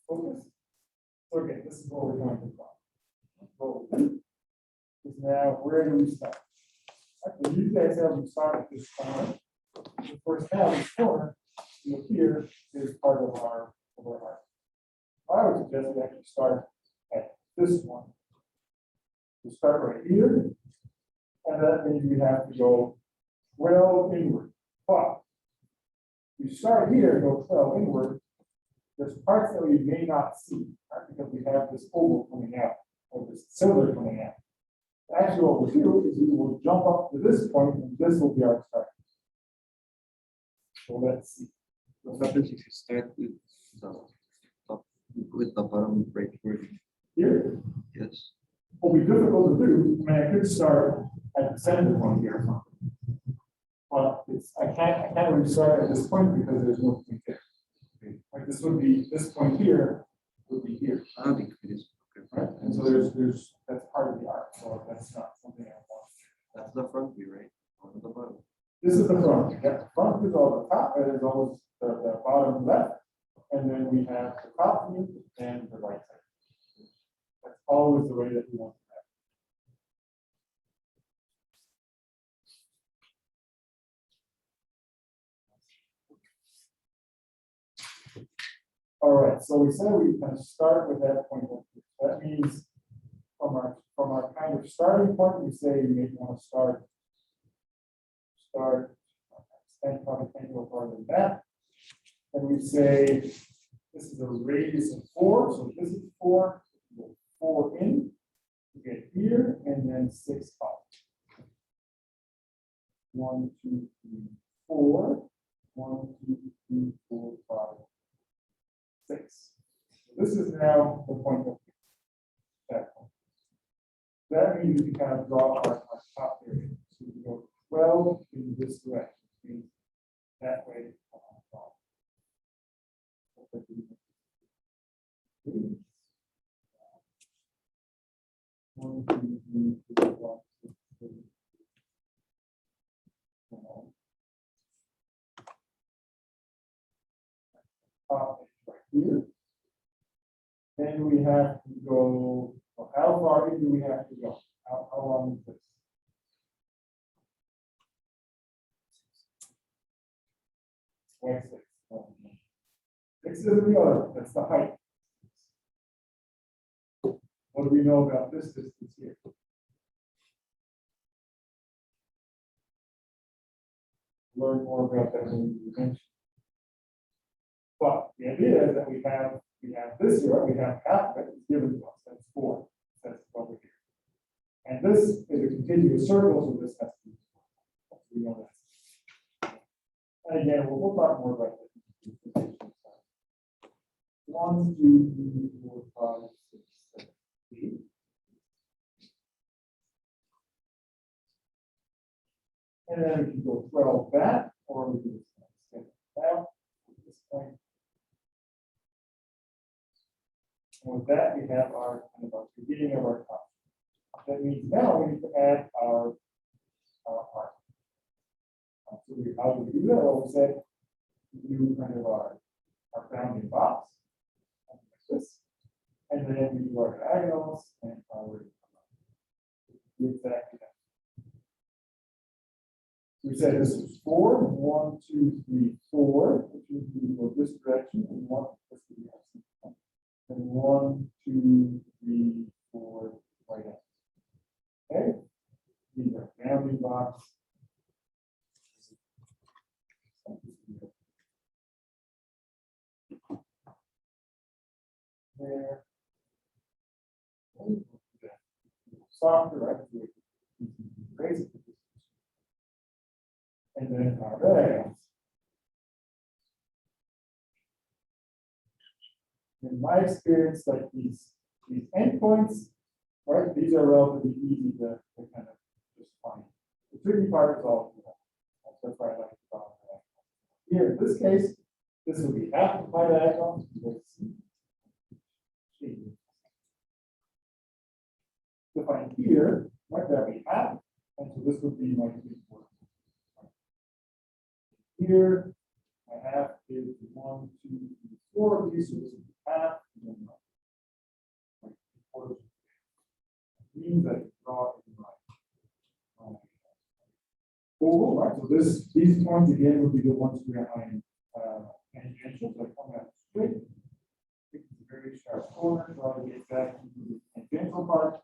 Focus. So again, this is what we're going to draw. What we'll do is now, where do we start? Actually, you guys have to start at this corner. Of course, now this corner, here is part of our arc. I would suggest we actually start at this one. We start right here, and that means we have to go 12 inward. But we start here and go 12 inward. There's parts that we may not see, right? Because we have this oval coming out, or this cylinder coming out. Actually, what we'll do is we will jump up to this point, and this will be our start. So let's see. What happens if you start with the top, with the bottom right word? Here, Yes. it will be difficult to do. I mean, I could start at the center one here or something. But I can't really start at this point because there's no point there. Like this would be, this point here would be here. Okay. Right? And so that's part of the arc. So that's not something I want. That's the front view, right? Or the bottom. This is the front. Yeah, the front is all the top, and there's always the bottom left. And then we have the top view and the right side. That's always the way that we want to have it. All right, so we said we can start with that point. That means from our kind of starting point, we say we may want to start, and probably can't go farther than that. And we say this is a radius of 4, so this is 4, 4 in, we get here, and then 6 up. 1, 2, 3, 4. 1, 2, 3, 4, 5, 6. So this is now the point of that point. That means we can kind of draw our top area. So we go 12 in this direction. Means that way. One, two, three, four, 5, 6, 7. Right here. Then we have to go. Well, how far in do we have to go? How long is this? Like 6. 6 is the other. That's the height. What do we know about this distance here? Learn more about that when we dimension. But the idea is that we have this here, we have half of it is given to us. That's 4. That's over here. And this is a continuous circle, so this has to be 4. We know that. And again, we'll talk more about this. 1, 2, 3, 4, 5, 6, 7, 8. And then we can go 12 back, or we can extend it out at this point. And with that, we have our kind of our beginning of our top. That means now we need to add our arc. So how do we do that? Well, we said we do kind of our bounding box like this, and then we do our diagonals and our exactly that. We said this is 4, 1, 2, 3, 4, which means we go this direction, and 1, this direction. And 1, 2, 3, 4, right up. Okay, these are bounding box. There. Softer, right? Crazy. And then our diagonals. In my experience, like these endpoints, right? These are relatively easy to kind of just find. The tricky part is all of that. That's why I like to draw that. Here, in this case, this will be half of my diagonal. Define here, right, that we have, and so this would be my 3/4. Here, I have is 1, 2, 3, 4 of these, so this would be half, and oval, right? So these points again would be the ones behind tangential, so come out straight. It's a very sharp corner, so I'll get back into the tangential part.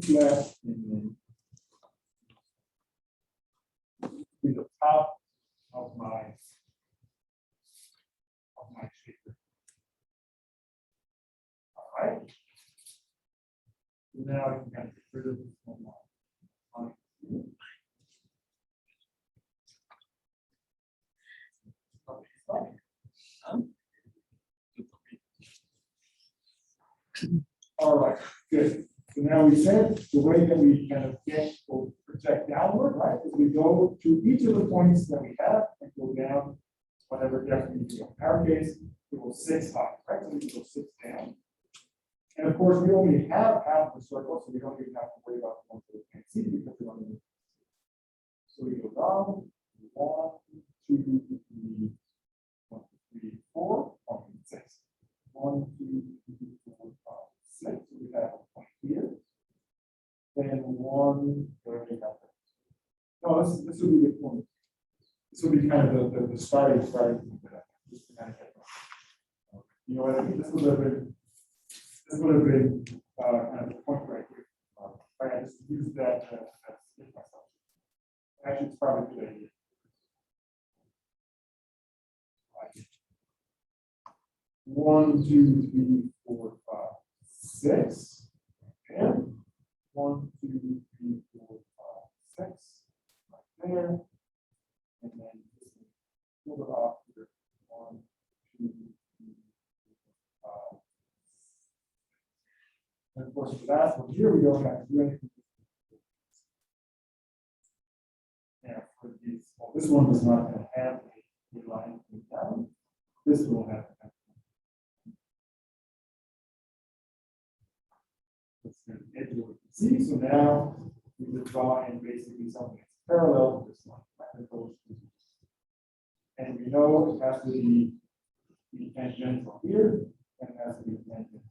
Left, and then to the top of my shaper. All right. So now I can kind of get rid of this one line. All right, good. So now we said the way that we kind of get or project downward, right, is we go to each of the points that we have and go down whatever depth we do. In our case, we go 6 high, right? So we can go 6 down. And of course, we only have half the circle, so we don't even have to worry about the ones that we can't see because we don't need. So we go down 1, 2, 3, 1, 2, 3, 4, 6. 1, 2, 3, 4, 5, 6. So we have a point here. Then 1, where we have it. No, this would be the point. This would be kind of the starting. Just to kind of get that. You know what I mean? This would have been kind of the point right here. I just use that to skip myself. Actually, it's probably a good idea. 1, 2, 3, 4, 5, 6. And 1, 2, 3, 4, 5, 6. Right there. And then just move it off here. 1, 2, 3, 4, 5. And of course, for that one here, we don't have to do anything. And for these, well, this one does not have a line down. This will have. See, so now we would draw in basically something that's parallel to this line. And we know it has to be tangential here, and it has to be tangential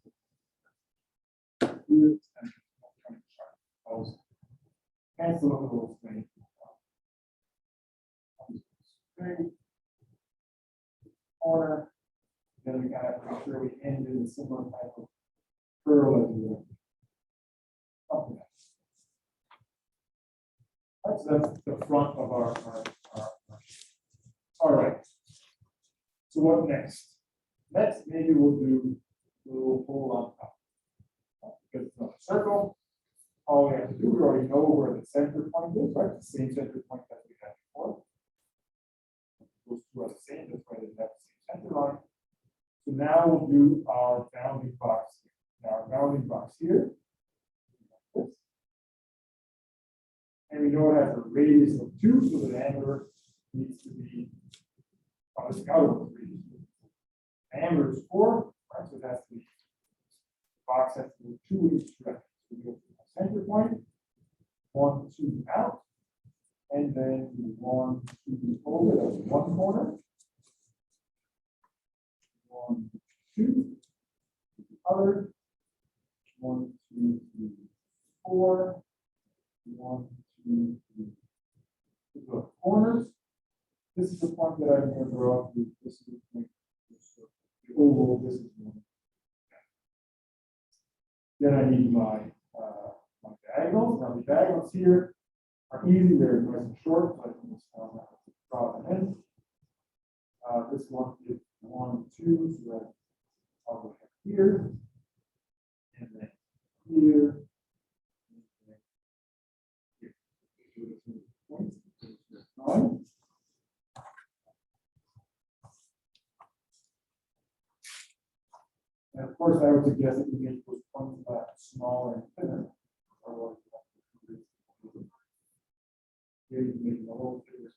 here, and cancel over those things. Corner, then we gotta make sure we end in a similar type of curl as well. So that's the front of our. All right. So what next? Next, maybe we'll do a little hole on top. Because it's not a circle. All we have to do, we already know where the center point is, right? The same center point that we had before. Those two are the same, that's why they have the same center line. So now we'll do our bounding box. Now our bounding box here. Like this. And we know it has a radius of 2, so the diameter needs to be on this outer radius. Diameter is 4, right? So that's the box has to be 2 in each direction. So we go to the center point, 1, 2 out, and then 1, 2 over. That's one corner. 1, 2, the other. 1, 2, 3, 4. 1, 2, 3. The corners. This is the point that I'm going to draw. This is the point. The oval. This is one. Then I need my diagonals. Now the diagonals here are easy. They're nice and short, so I can just draw them in. This one is 1, 2, so that I'll go here, and then here. And of course, I would suggest that you make those points smaller and thinner. Otherwise, you can make it a little bigger.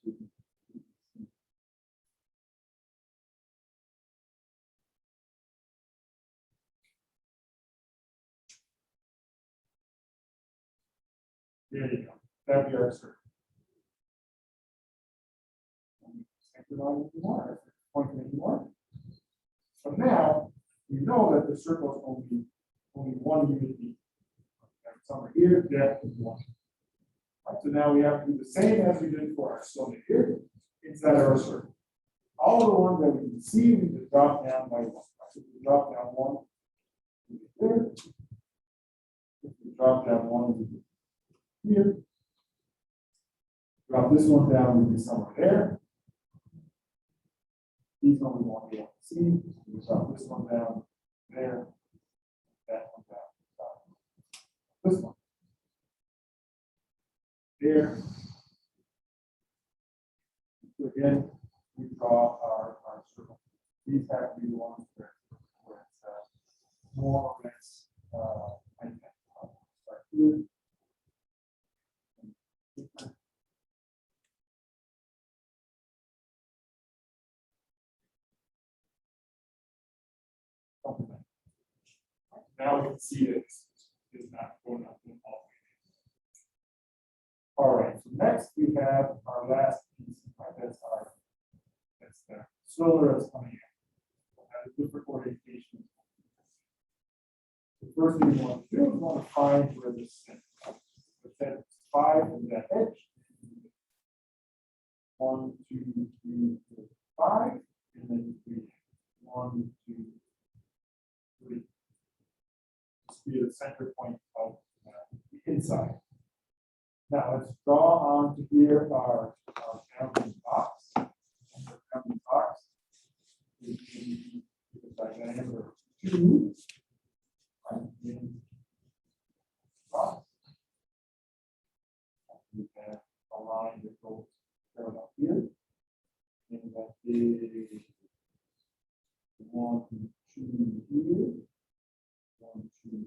There you go. That'd be our circle. So now we know that the circle is only 1 unit deep. Somewhere here, depth is 1. Right, so now we have to do the same as we did for our cylinder here inside our circle. All the ones that we can see, we just drop down by one. Right, so we drop down one, we get there. If we drop down one, we get here. Drop this one down, we get somewhere there. These one we want to be able to see. We drop this one down there. That one down. This one. There. So again, we draw our circle. These have to be the ones where it's more or less start here. Something like that. Now we can see that this is not going up in all. All right, so next we have our last piece, right? That's the cylinder that's coming in. We'll have a different orientation. The first thing we want to do is we want to find where this is. That's 5 in that edge. 1, 2, 3, 4, 5, and then 3. 1, 2, 3. This will be the center point of the inside. Now let's draw onto here our bounding box. And the bounding box is the diameter 2. Right in box. We have a line that goes parallel here. And that is 1, 2 here. 1, 2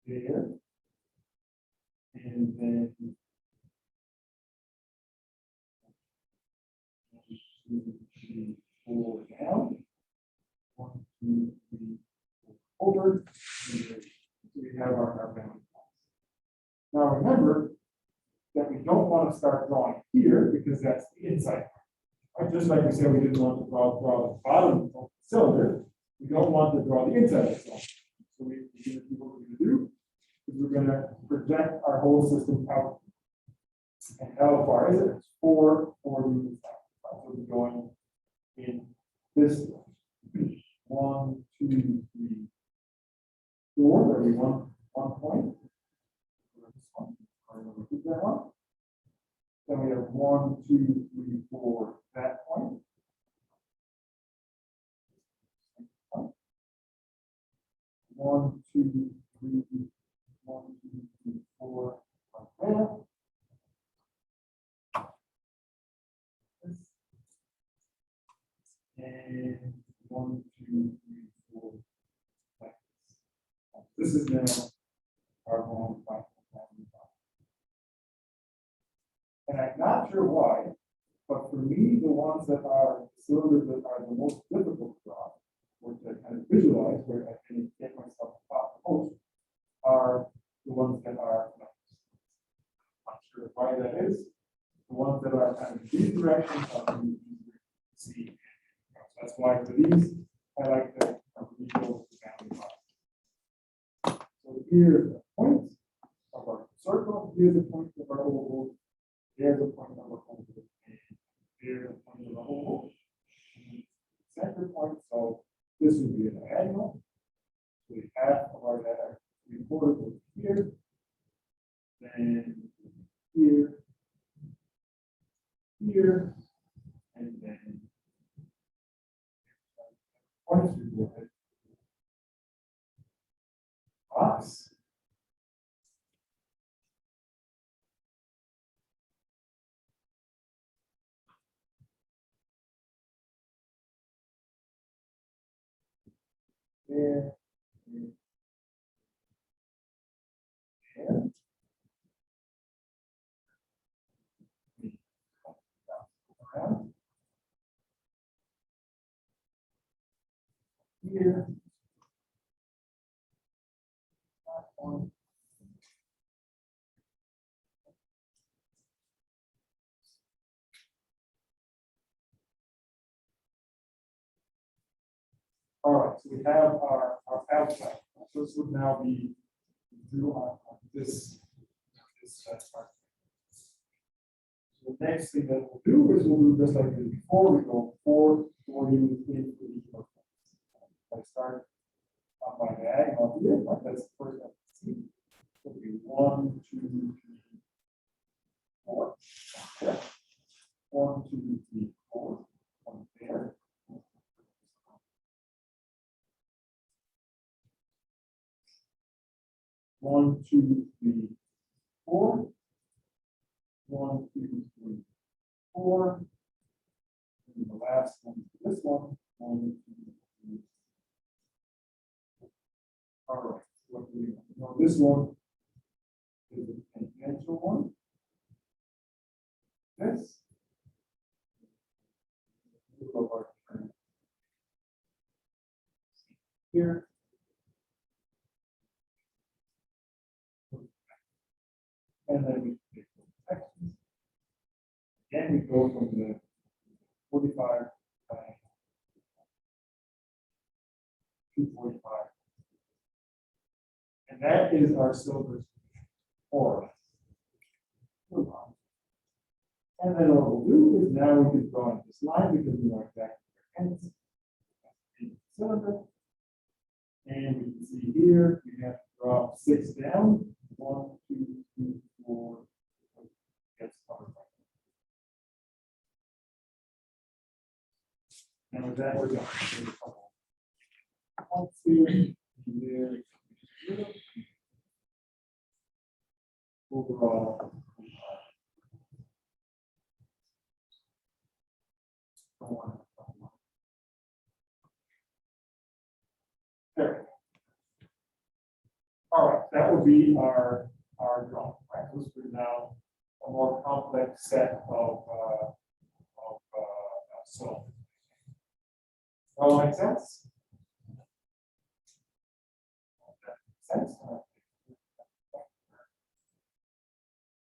there. And then 1, 2, 3, 4 down. 1, 2, 3, 4 over. And we have our bounding box. Now remember that we don't want to start drawing here because that's the inside. Right? Just like we said, we didn't want to draw the bottom of the cylinder. We don't want to draw the inside of the cylinder. So we're going to do what we're going to do is we're going to project our whole system out. And how far is it? It's 4 units out. So we're going in this direction. 1, 2, 3, 4. There'll be one point. Repeat that one. Then we have 1, 2, 3, 4. That point. 1, 2, 3, 1, 2, 3, 4. Right there. And 1, 2, 3, 4. Like this. This is now our home platform. And I'm not sure why, but for me, the ones that are cylinders that are the most difficult to draw, or to kind of visualize, where I can get myself about the most, are the ones that are not sure why that is. The ones that are kind of in these directions are easier to see. So that's why for these, I like to visual bounding box. So here's the point of our circle, here's the point of our oval. There's a point of our oval, and there's a point of our oval. Center point, so this would be a diagonal. So we have of our data, we goes here, then here, here, and then points we go ahead. Box. There, there, there. Around. Here. That one. All right, so we have our outside. So this would now be drew on this part. next thing that we'll do is we'll do just like we did before, we go 4 units into each of those. I start on my diagonal here, like that's the first one. See, it'll be 1, 2, 3, 4. Yeah. 1, 2, 3, 4. One there. 1, 2, 3, 4. 1, 2, 3, 4. And the last one is this one. 1, 2, 3. All right. What do we know? This one is a tangential one. This. Here. And then we take the sections. Again, we go from the 45 to 45. And that is our silver aura. And then what we'll do is now we can draw this line because we know exactly where it ends. In the cylinder. And we can see here, we have to drop 6 down. 1, 2, 3, 4. Gets covered. And with that, we're done. Let's see here. Overall. There. All right, that would be our drawing. Right, this is now a more complex set of so. All make sense? Sense?